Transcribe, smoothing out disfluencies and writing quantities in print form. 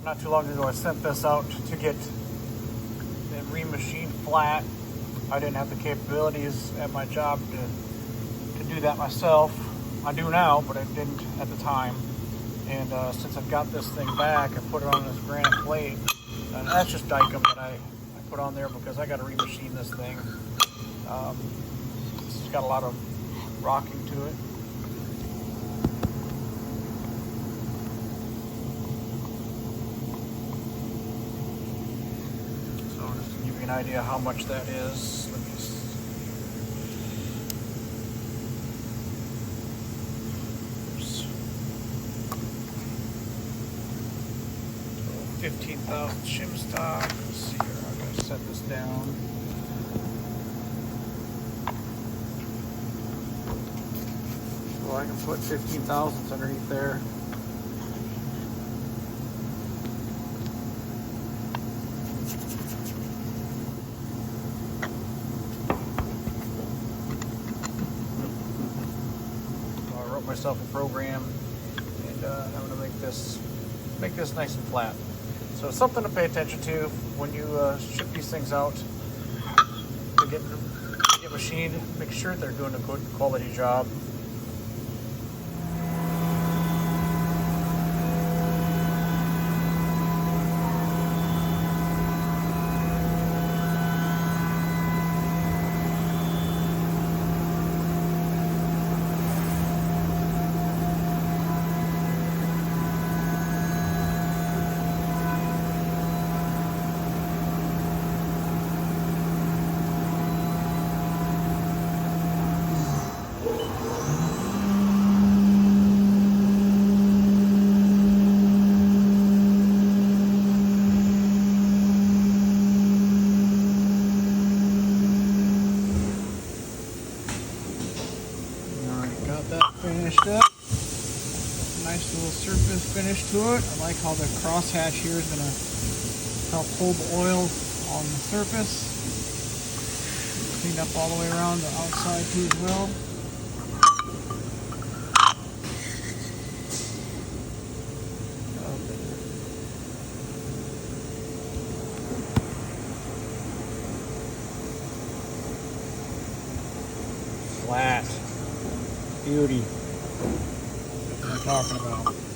Not too long ago, I sent this out to get it remachined flat. I didn't have the capabilities at my job to do that myself. I do now, but I didn't at the time. And since I've got this thing back, I put it on this granite plate. And that's just Dykem that I put on there because I got to remachine this thing. It's got a lot of rocking to it. So just to give you an idea how much that is, let me see. Oops. 15,000 shim stock. Let's see here. I'm going to set this down. So I can put 15 thousandths underneath there. So I wrote myself a program, and I'm going to make this nice and flat. So it's something to pay attention to when you ship these things out to get machined. Make sure they're doing a good quality job. Finished up. Nice little surface finish to it. I like how the crosshatch here is going to help hold the oil on the surface. Cleaned up all the way around the outside too as well. Flat. Beauty. That's what I'm talking about.